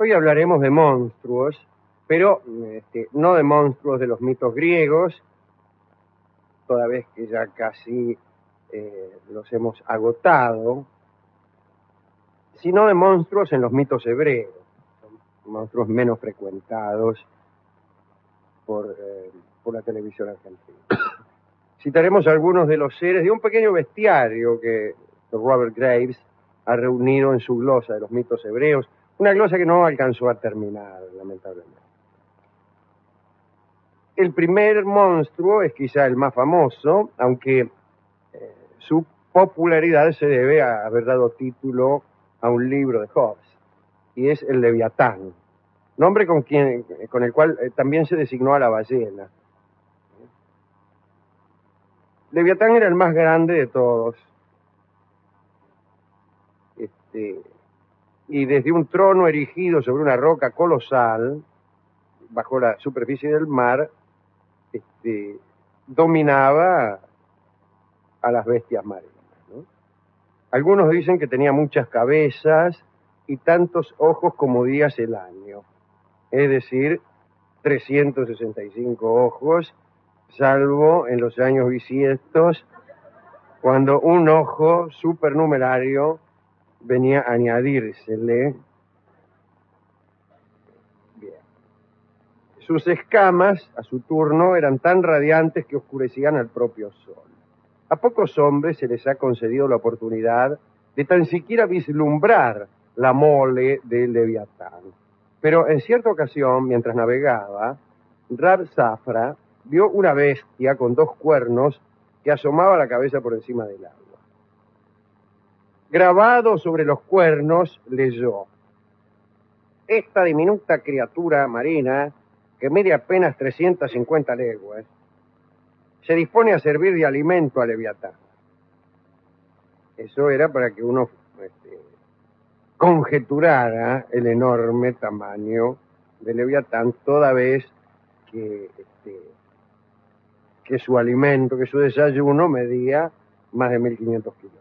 Hoy hablaremos de monstruos, pero no de monstruos de los mitos griegos, toda vez que ya casi los hemos agotado, sino de monstruos en los mitos hebreos, monstruos menos frecuentados por la televisión argentina. Citaremos algunos de los seres de un pequeño bestiario que Robert Graves ha reunido en su glosa de los mitos hebreos, una glosa que no alcanzó a terminar, lamentablemente. El primer monstruo es quizá el más famoso, aunque su popularidad se debe a haber dado título a un libro de Hobbes, y es el Leviatán, nombre con el cual también se designó a la ballena. Leviatán era el más grande de todos, y desde un trono erigido sobre una roca colosal, bajo la superficie del mar, dominaba a las bestias marinas, ¿no? Algunos dicen que tenía muchas cabezas y tantos ojos como días el año, es decir, 365 ojos, salvo en los años bisiestos, cuando un ojo supernumerario venía a añadírsele. Bien. Sus escamas, a su turno, eran tan radiantes que oscurecían al propio sol. A pocos hombres se les ha concedido la oportunidad de tan siquiera vislumbrar la mole del Leviatán. Pero en cierta ocasión, mientras navegaba, Rab Safra vio una bestia con 2 cuernos que asomaba la cabeza por encima del agua. Grabado sobre los cuernos leyó: esta diminuta criatura marina, que mide apenas 350 leguas, se dispone a servir de alimento a Leviatán. Eso era para que uno conjeturara el enorme tamaño de Leviatán, toda vez que su alimento, que su desayuno medía más de 1500 kilos.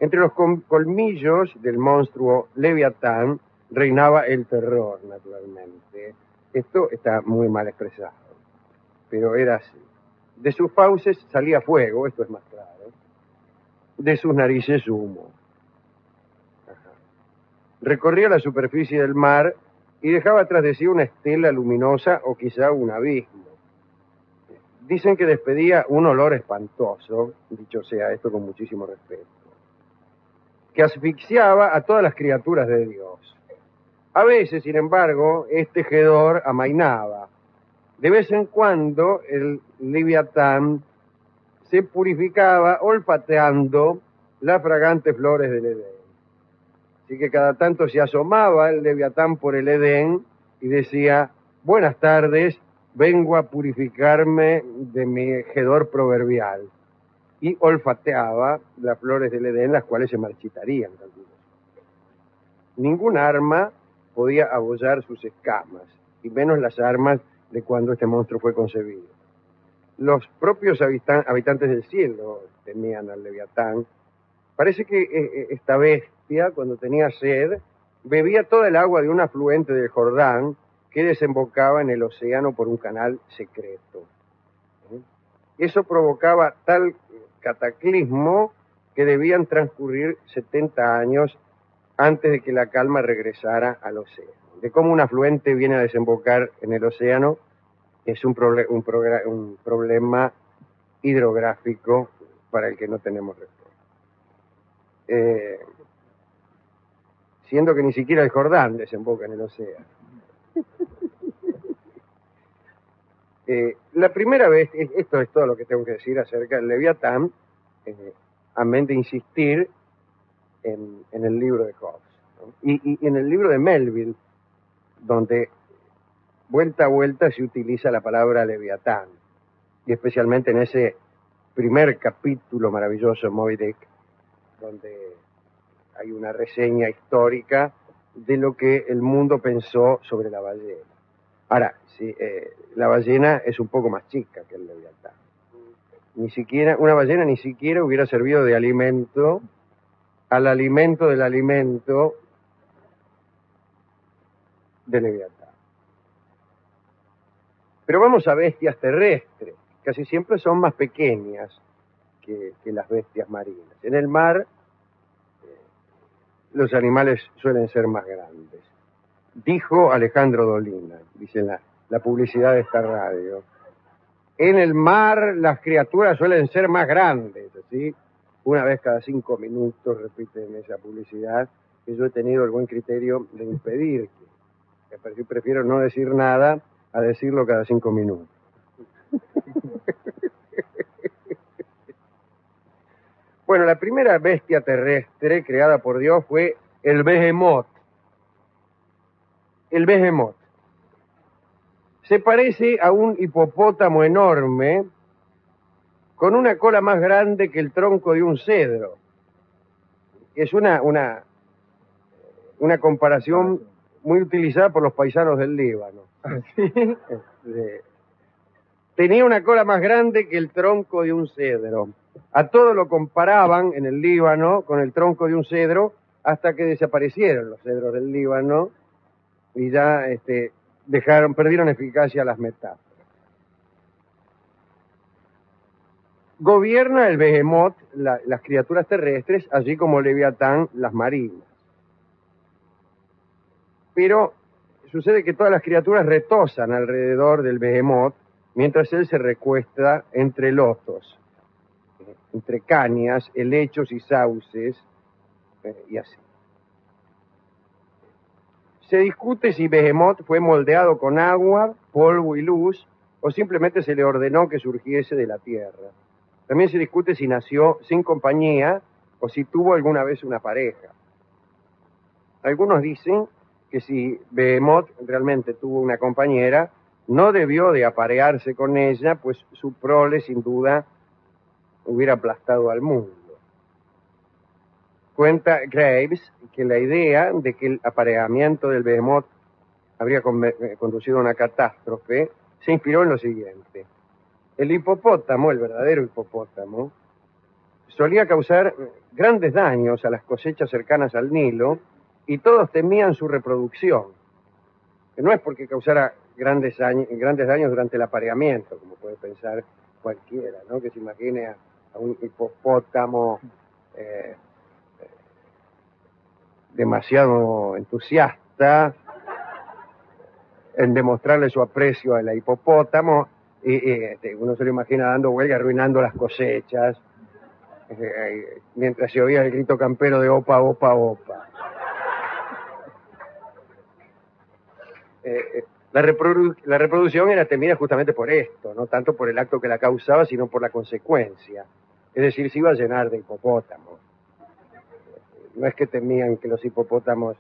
Entre los colmillos del monstruo Leviatán reinaba el terror, naturalmente. Esto está muy mal expresado, pero era así. De sus fauces salía fuego, esto es más claro. De sus narices humo. Ajá. Recorría la superficie del mar y dejaba tras de sí una estela luminosa o quizá un abismo. Dicen que despedía un olor espantoso, dicho sea esto con muchísimo respeto, que asfixiaba a todas las criaturas de Dios. A veces, sin embargo, este hedor amainaba. De vez en cuando el Leviatán se purificaba olfateando las fragantes flores del Edén. Así que cada tanto se asomaba el Leviatán por el Edén y decía: buenas tardes, vengo a purificarme de mi hedor proverbial. Y olfateaba las flores del Edén, las cuales se marchitarían. Ningún arma podía abollar sus escamas, y menos las armas de cuando este monstruo fue concebido. Los propios habitantes del cielo temían al Leviatán. Parece que esta bestia, cuando tenía sed, bebía toda el agua de un afluente del Jordán que desembocaba en el océano por un canal secreto. Eso provocaba tal cataclismo que debían transcurrir 70 años antes de que la calma regresara al océano. De cómo un afluente viene a desembocar en el océano es un problema hidrográfico para el que no tenemos respuesta. Siendo que ni siquiera el Jordán desemboca en el océano. La primera vez, esto es todo lo que tengo que decir acerca del Leviatán, amén de insistir en el libro de Hobbes, ¿no? Y en el libro de Melville, donde vuelta a vuelta se utiliza la palabra Leviatán, y especialmente en ese primer capítulo maravilloso, Moby Dick, donde hay una reseña histórica de lo que el mundo pensó sobre la ballena. Ahora, sí, la ballena es un poco más chica que el Leviatán. Una ballena ni siquiera hubiera servido de alimento al alimento del alimento de Leviatán. Pero vamos a bestias terrestres, casi siempre son más pequeñas que las bestias marinas. En el mar los animales suelen ser más grandes. Dijo Alejandro Dolina, dice la publicidad de esta radio. En el mar las criaturas suelen ser más grandes, ¿sí? Una vez cada 5 minutos repiten esa publicidad, que yo he tenido el buen criterio de impedir, que yo prefiero no decir nada a decirlo cada 5 minutos. Bueno, la primera bestia terrestre creada por Dios fue el Behemoth. El Behemoth. Se parece a un hipopótamo enorme con una cola más grande que el tronco de un cedro. Es una comparación muy utilizada por los paisanos del Líbano. ¿Sí? Tenía una cola más grande que el tronco de un cedro. A todo lo comparaban en el Líbano con el tronco de un cedro hasta que desaparecieron los cedros del Líbano y ya perdieron eficacia las metáforas. Gobierna el Behemoth las criaturas terrestres, así como Leviatán las marinas. Pero sucede que todas las criaturas retozan alrededor del Behemoth mientras él se recuesta entre lotos, entre cañas, helechos y sauces, y así. Se discute si Behemoth fue moldeado con agua, polvo y luz, o simplemente se le ordenó que surgiese de la tierra. También se discute si nació sin compañía o si tuvo alguna vez una pareja. Algunos dicen que si Behemoth realmente tuvo una compañera, no debió de aparearse con ella, pues su prole sin duda hubiera aplastado al mundo. Cuenta Graves que la idea de que el apareamiento del Behemoth habría conducido a una catástrofe se inspiró en lo siguiente. El hipopótamo, el verdadero hipopótamo, solía causar grandes daños a las cosechas cercanas al Nilo y todos temían su reproducción. Que no es porque causara grandes daños durante el apareamiento, como puede pensar cualquiera, ¿no? Que se imagine a un hipopótamo demasiado entusiasta en demostrarle su aprecio al hipopótamo, y uno se lo imagina dando huelga, arruinando las cosechas, mientras se oía el grito campero de opa, opa, opa. La reproducción era temida justamente por esto, no tanto por el acto que la causaba, sino por la consecuencia. Es decir, se iba a llenar de hipopótamos. No es que temían que los hipopótamos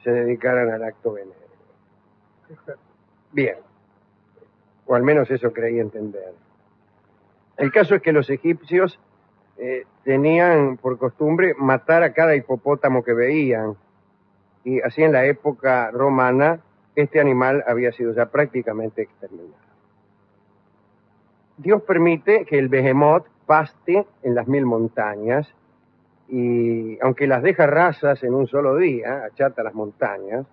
se dedicaran al acto benéfico. Bien, o al menos eso creí entender. El caso es que los egipcios tenían por costumbre matar a cada hipopótamo que veían, y así en la época romana este animal había sido ya prácticamente exterminado. Dios permite que el Behemoth paste en las 1000 montañas, y aunque las deja rasas en un solo día, achata las montañas,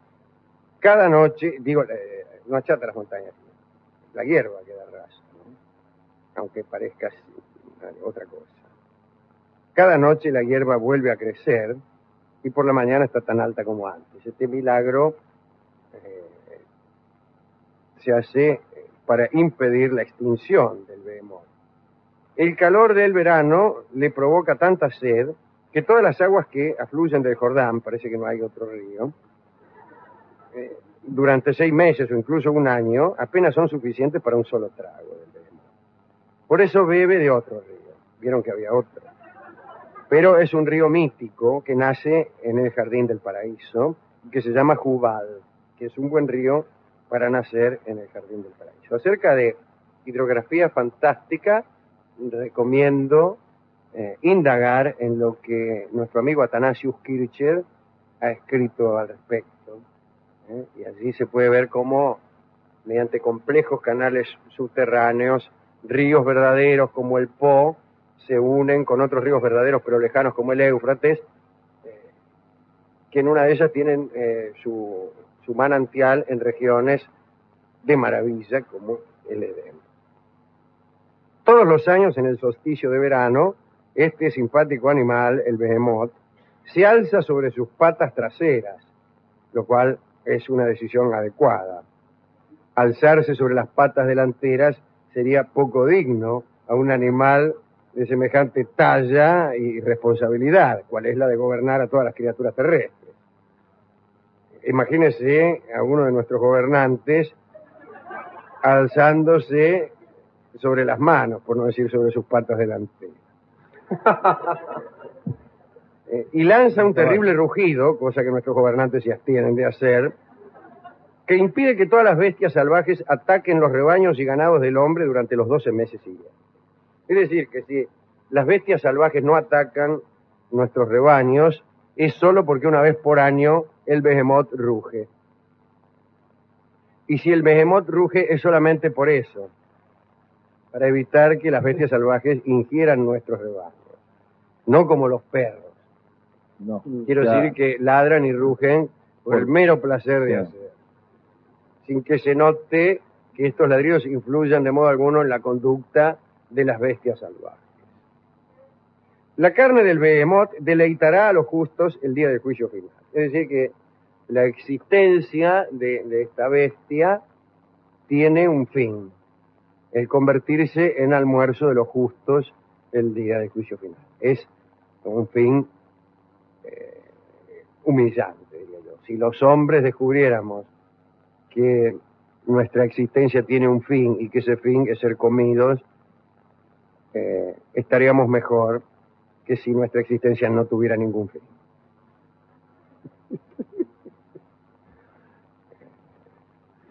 cada noche, no achata las montañas, la hierba queda rasa, ¿no? Aunque parezca otra cosa. Cada noche la hierba vuelve a crecer y por la mañana está tan alta como antes. Este milagro se hace para impedir la extinción del Behemoth. El calor del verano le provoca tanta sed que todas las aguas que afluyen del Jordán, parece que no hay otro río, durante 6 meses o incluso un año, apenas son suficientes para un solo trago del Behemoth. Por eso bebe de otro río. Vieron que había otro. Pero es un río mítico que nace en el Jardín del Paraíso, que se llama Jubal, que es un buen río para nacer en el Jardín del Paraíso. Acerca de hidrografía fantástica, recomiendo indagar en lo que nuestro amigo Athanasius Kircher ha escrito al respecto. Y allí se puede ver cómo, mediante complejos canales subterráneos, ríos verdaderos como el Po se unen con otros ríos verdaderos pero lejanos como el Éufrates, que en una de ellas tienen su su manantial en regiones de maravilla como el Edén. Todos los años en el solsticio de verano, este simpático animal, el behemoth, se alza sobre sus patas traseras, lo cual es una decisión adecuada. Alzarse sobre las patas delanteras sería poco digno a un animal de semejante talla y responsabilidad, cual es la de gobernar a todas las criaturas terrestres. Imagínese a uno de nuestros gobernantes alzándose sobre las manos, por no decir sobre sus patas delanteras. Y lanza un terrible rugido, cosa que nuestros gobernantes se abstienen de hacer, que impide que todas las bestias salvajes ataquen los rebaños y ganados del hombre durante los 12 meses siguientes. Es decir, que si las bestias salvajes no atacan nuestros rebaños, es solo porque una vez por año el behemoth ruge. Y si el behemoth ruge es solamente por eso, para evitar que las bestias salvajes ingieran nuestros rebaños, no como los perros. No, Quiero decir que ladran y rugen por el mero placer de hacer, sin que se note que estos ladridos influyan de modo alguno en la conducta de las bestias salvajes. La carne del behemoth deleitará a los justos el día del juicio final. Es decir, que la existencia de esta bestia tiene un fin, el convertirse en almuerzo de los justos el día del juicio final. Es un fin humillante, diría yo. Si los hombres descubriéramos que nuestra existencia tiene un fin y que ese fin es ser comidos, estaríamos mejor que si nuestra existencia no tuviera ningún fin.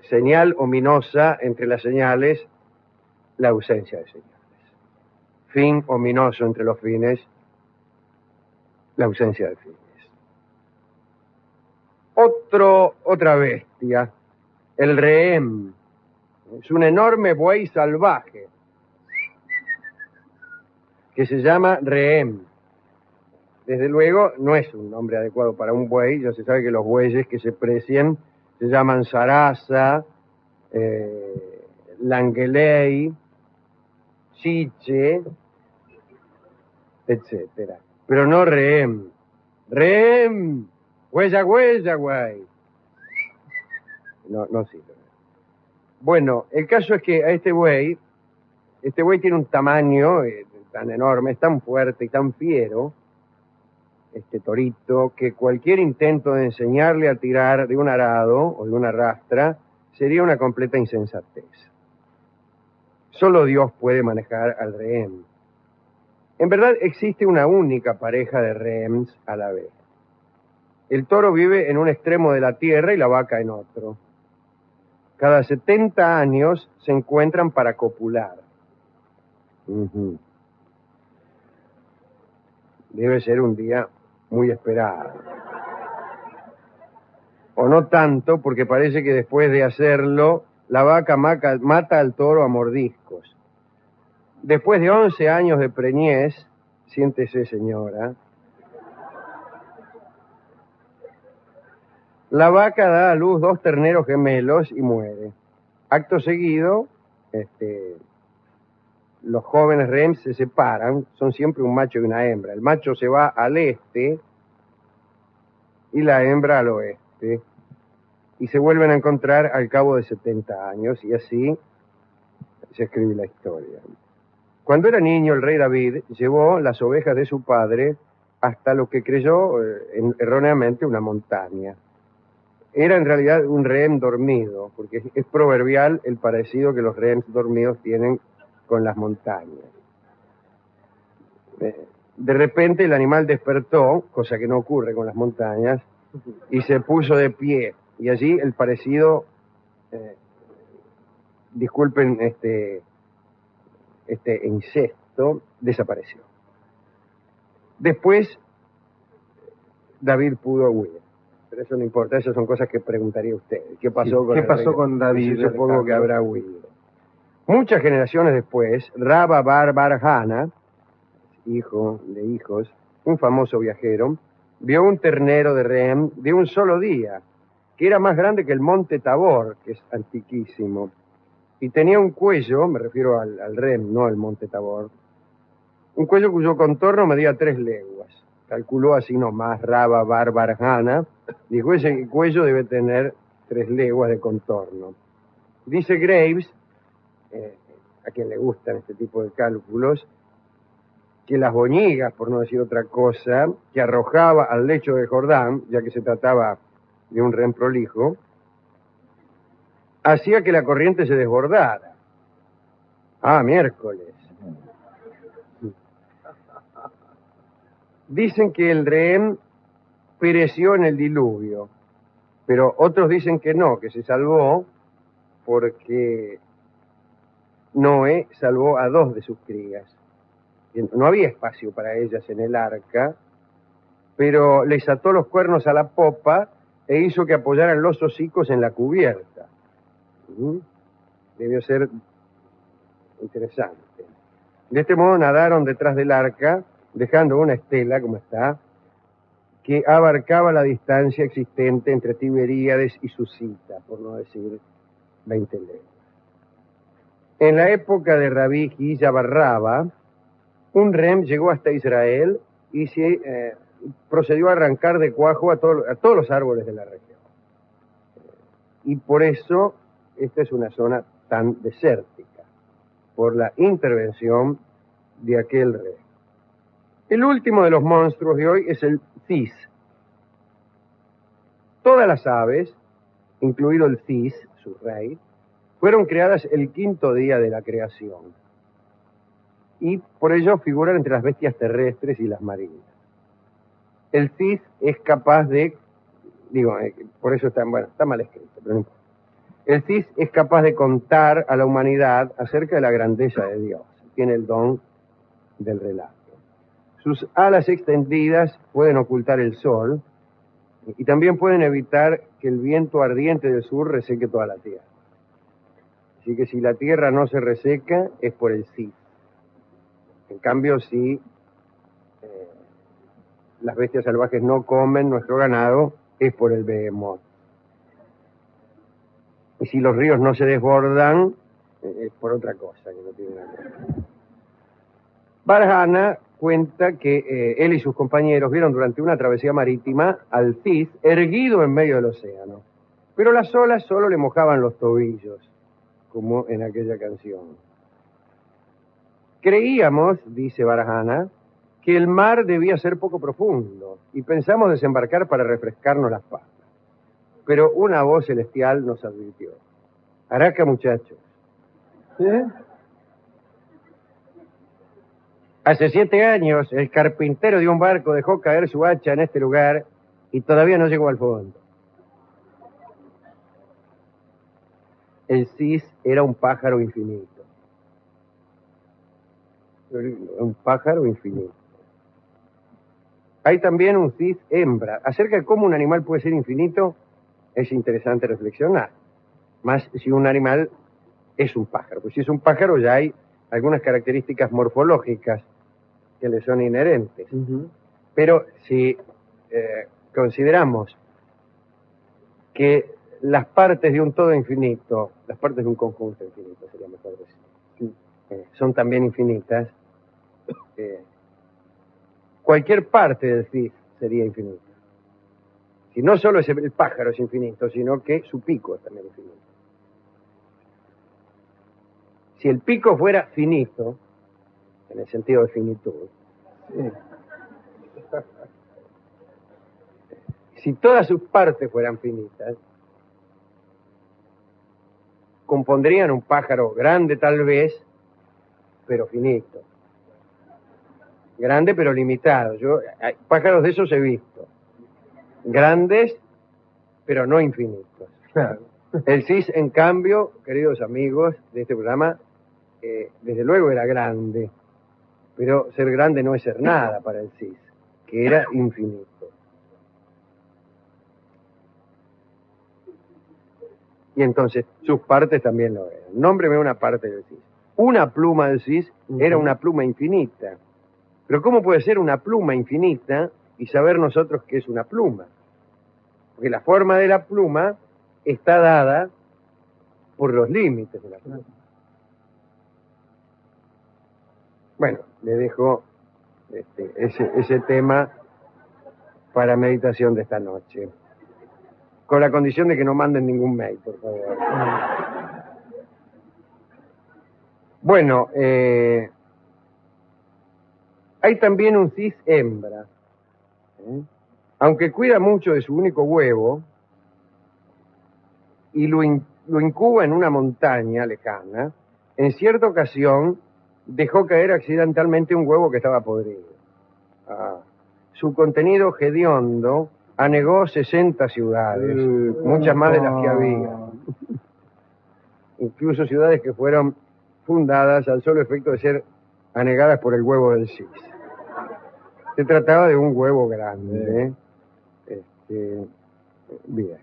Señal ominosa entre las señales, la ausencia de señales. Fin ominoso entre los fines, la ausencia de fines. Otra bestia, el rehén. Es un enorme buey salvaje que se llama rehén. Desde luego, no es un nombre adecuado para un buey. Ya se sabe que los bueyes que se precian se llaman zaraza, langueley, chiche, etcétera. Pero no rehén. Rehén, huella, güey. No sirve. Bueno, el caso es que a este buey tiene un tamaño tan enorme, es tan fuerte y tan fiero, este torito, que cualquier intento de enseñarle a tirar de un arado o de una rastra sería una completa insensatez. Solo Dios puede manejar al rehén. En verdad existe una única pareja de rehenes a la vez. El toro vive en un extremo de la tierra y la vaca en otro. Cada 70 años se encuentran para copular. Debe ser un día muy esperado. O no tanto, porque parece que después de hacerlo, la vaca mata al toro a mordiscos. Después de 11 años de preñez, siéntese señora, la vaca da a luz 2 terneros gemelos y muere. Acto seguido, los jóvenes rehenes se separan, son siempre un macho y una hembra. El macho se va al este y la hembra al oeste, y se vuelven a encontrar al cabo de 70 años, y así se escribe la historia. Cuando era niño, el rey David llevó las ovejas de su padre hasta lo que creyó erróneamente una montaña. Era en realidad un rehén dormido, porque es proverbial el parecido que los rehenes dormidos tienen con las montañas. De repente el animal despertó, cosa que no ocurre con las montañas, y se puso de pie. Y allí el parecido, disculpen este incesto, desapareció. Después David pudo huir. Pero eso no importa, esas son cosas que preguntaría usted. ¿Qué pasó con David? Yo supongo que habrá huido. Muchas generaciones después, Rabba Bar Barjana, hijo de hijos, un famoso viajero, vio un ternero de rehén de un solo día, que era más grande que el monte Tabor, que es antiquísimo, y tenía un cuello, me refiero al REM, no al monte Tabor, un cuello cuyo contorno medía 3 leguas. Calculó así nomás Rava bar Barjana, dijo, ese cuello debe tener 3 leguas de contorno. Dice Graves, a quien le gustan este tipo de cálculos, que las boñigas, por no decir otra cosa, que arrojaba al lecho del Jordán, ya que se trataba de un rem prolijo, hacía que la corriente se desbordara. Ah, miércoles. Dicen que el rehén pereció en el diluvio, pero otros dicen que no, que se salvó porque Noé salvó a 2 de sus crías. No había espacio para ellas en el arca, pero les ató los cuernos a la popa e hizo que apoyaran los hocicos en la cubierta. Debió ser interesante. De este modo nadaron detrás del arca, dejando una estela, como está, que abarcaba la distancia existente entre Tiberíades y Susita, por no decir 20 leguas. En la época de Rabí Gilla Barraba, un rem llegó hasta Israel y se procedió a arrancar de cuajo a todos los árboles de la región. Y por eso esta es una zona tan desértica, por la intervención de aquel rey. El último de los monstruos de hoy es el cis. Todas las aves, incluido el cis, su rey, fueron creadas el 5º día de la creación. Y por ello figuran entre las bestias terrestres y las marinas. El cis es capaz de, por eso está mal escrito, pero no importa. El cis es capaz de contar a la humanidad acerca de la grandeza de Dios. Tiene el don del relato. Sus alas extendidas pueden ocultar el sol y también pueden evitar que el viento ardiente del sur reseque toda la tierra. Así que si la tierra no se reseca, es por el cis. En cambio, si las bestias salvajes no comen nuestro ganado, es por el behemoth. Y si los ríos no se desbordan, es por otra cosa que no tiene nada que ver. Barjana cuenta que él y sus compañeros vieron durante una travesía marítima al cis erguido en medio del océano, pero las olas solo le mojaban los tobillos, como en aquella canción. Creíamos, dice Barjana, que el mar debía ser poco profundo y pensamos desembarcar para refrescarnos las patas. Pero una voz celestial nos advirtió: Araca, muchachos. Hace 7 años el carpintero de un barco dejó caer su hacha en este lugar y todavía no llegó al fondo. El cis era un pájaro infinito. Un pájaro infinito. Hay también un cis hembra. Acerca de cómo un animal puede ser infinito, es interesante reflexionar. Más si un animal es un pájaro. Pues si es un pájaro ya hay algunas características morfológicas que le son inherentes. Pero si consideramos que las partes de un todo infinito, las partes de un conjunto infinito, sería mejor decir, son también infinitas, cualquier parte del cis sería infinita. Si no solo el pájaro es infinito, sino que su pico es también infinito. Si el pico fuera finito, en el sentido de finitud, si todas sus partes fueran finitas, compondrían un pájaro grande tal vez, pero finito. Grande pero limitado. Pájaros de esos he visto. Grandes, pero no infinitos. El cis, en cambio, queridos amigos de este programa, desde luego era grande, pero ser grande no es ser nada para el cis, que era infinito. Y entonces sus partes también lo eran. Nómbreme una parte del cis. Una pluma del cis era una pluma infinita. Pero ¿cómo puede ser una pluma infinita y saber nosotros que es una pluma? Porque la forma de la pluma está dada por los límites de la pluma. Bueno, le dejo ese tema para meditación de esta noche. Con la condición de que no manden ningún mail, por favor. Bueno, hay también un cis hembra. Aunque cuida mucho de su único huevo y lo incuba en una montaña lejana, en cierta ocasión dejó caer accidentalmente un huevo que estaba podrido. Su contenido hediondo anegó 60 ciudades, muchas más de las que había. Incluso ciudades que fueron fundadas al solo efecto de ser anegadas por el huevo del cis. Se trataba de un huevo grande. Bien.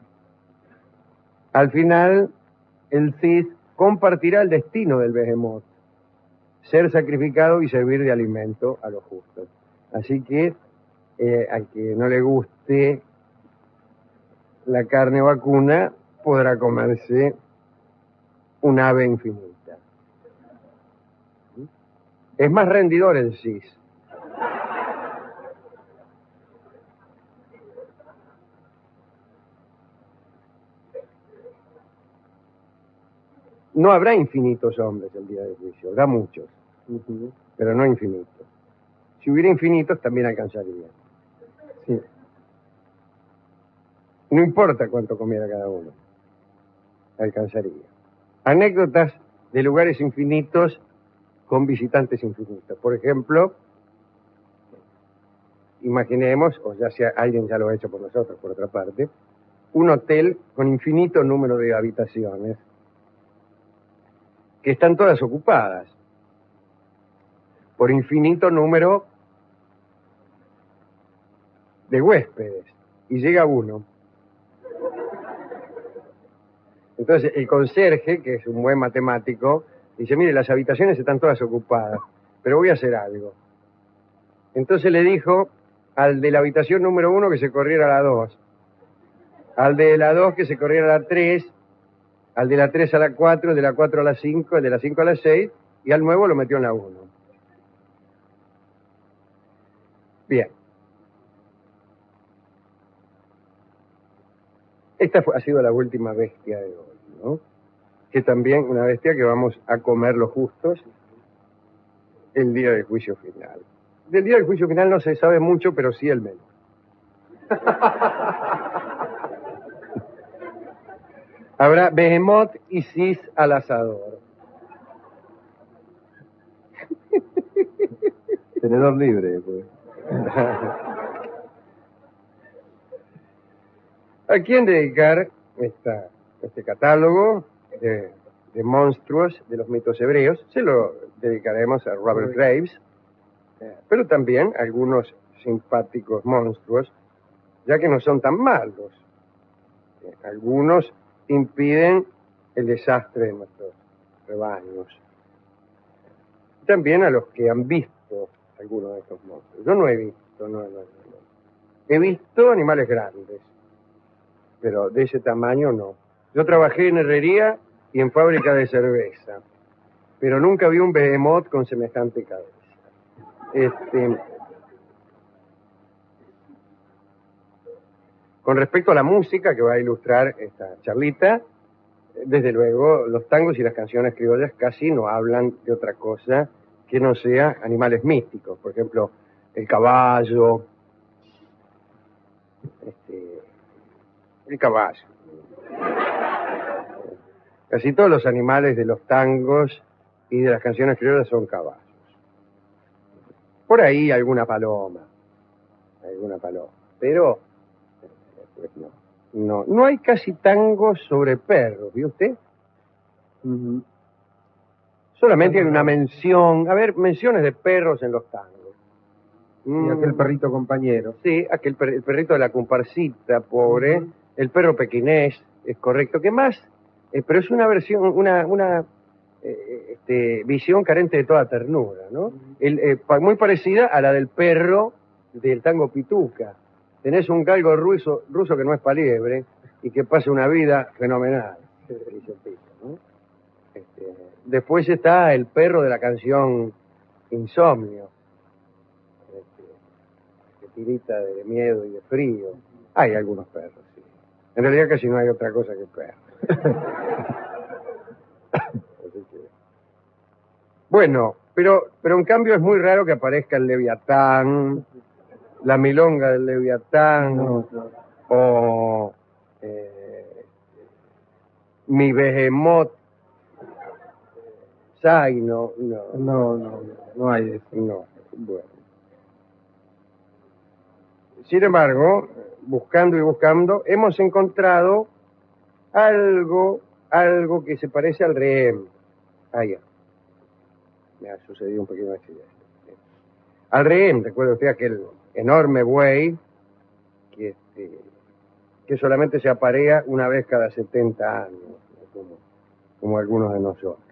Al final, el cis compartirá el destino del behemoth, ser sacrificado y servir de alimento a los justos. Así que, al que no le guste la carne vacuna, podrá comerse un ave infinita. Es más rendidor el cis. No habrá infinitos hombres el día del juicio, habrá muchos, pero no infinitos. Si hubiera infinitos, también alcanzaría. Sí. No importa cuánto comiera cada uno, alcanzaría. Anécdotas de lugares infinitos con visitantes infinitos. Por ejemplo, imaginemos, o ya sea alguien ya lo ha hecho por nosotros, por otra parte, un hotel con infinito número de habitaciones que están todas ocupadas por infinito número de huéspedes, y llega uno. Entonces el conserje, que es un buen matemático, dice: mire, las habitaciones están todas ocupadas, pero voy a hacer algo. Entonces le dijo al de la habitación número 1 que se corriera a la 2, al de la 2 que se corriera a la 3, al de la 3 a la 4, el de la 4 a la 5, el de la 5 a la 6, y al nuevo lo metió en la 1. Bien. Esta ha sido la última bestia de hoy, ¿no? Que también una bestia que vamos a comer los justos el día del juicio final. Del día del juicio final no se sabe mucho, pero sí el menú. Habrá behemoth y cis al asador. Tenedor libre, pues. ¿A quién dedicar este catálogo de monstruos de los mitos hebreos? Se lo dedicaremos a Robert Graves, pero también a algunos simpáticos monstruos, ya que no son tan malos. Algunos impiden el desastre de nuestros rebaños. También a los que han visto algunos de estos monstruos. Yo no he visto, no. He visto animales grandes, pero de ese tamaño no. Yo trabajé en herrería y en fábrica de cerveza, pero nunca vi un behemoth con semejante cabeza. Con respecto a la música que va a ilustrar esta charlita, desde luego los tangos y las canciones criollas casi no hablan de otra cosa que no sea animales místicos. Por ejemplo, el caballo, el caballo. Casi todos los animales de los tangos y de las canciones criollas son caballos. Por ahí alguna paloma, pero pues no hay casi tangos sobre perros, ¿vio usted? Solamente hay una mención, menciones de perros en los tangos. Y aquel perrito compañero. Sí, el perrito de la comparsita, pobre, el perro pequinés, es correcto. ¿Qué más? Pero es una versión, una visión carente de toda ternura, ¿no? Muy parecida a la del perro del tango Pituca. tenés un galgo ruso que no es paliebre y que pasa una vida fenomenal, dice el tipo, ¿no? Después está el perro de la canción Insomnio, que tirita de miedo y de frío. Hay algunos perros, sí. En realidad casi no hay otra cosa que perros. Así que... Bueno, pero en cambio es muy raro que aparezca el Leviatán, la milonga del Leviatán, o mi Behemoth, Zaino, no hay eso. no, bueno. Sin embargo, buscando y buscando, hemos encontrado algo que se parece al rehén. Allá. Me ha sucedido un pequeño accidente. Al rehén, recuerda usted aquel enorme buey que solamente se aparea una vez cada 70 años, como algunos de nosotros.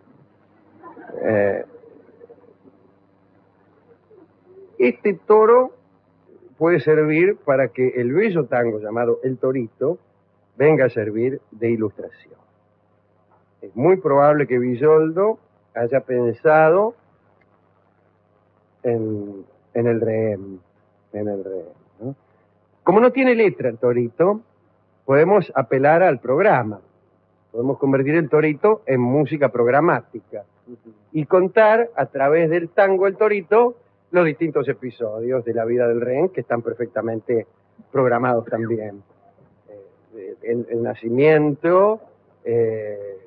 Este toro puede servir para que el bello tango llamado El Torito venga a servir de ilustración. Es muy probable que Villoldo haya pensado en el rehén, ¿no? Como no tiene letra el Torito, podemos apelar al programa. Podemos convertir el Torito en música programática y contar a través del tango El Torito los distintos episodios de la vida del rehén que están perfectamente programados también. El nacimiento,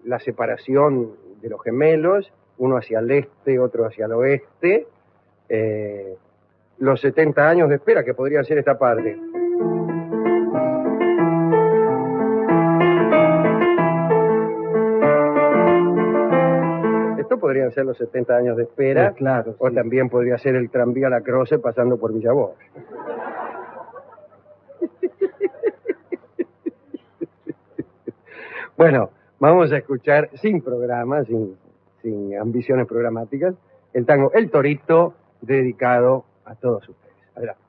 la separación de los gemelos, uno hacia el este, otro hacia el oeste, los 70 años de espera, que podría ser esta parte. Esto podrían ser los 70 años de espera, claro, o sí. también podría ser el tranvía La Croce pasando por Villavoz. Bueno, vamos a escuchar sin programa, sin ambiciones programáticas, el tango El Torito, dedicado a todos ustedes. Adelante.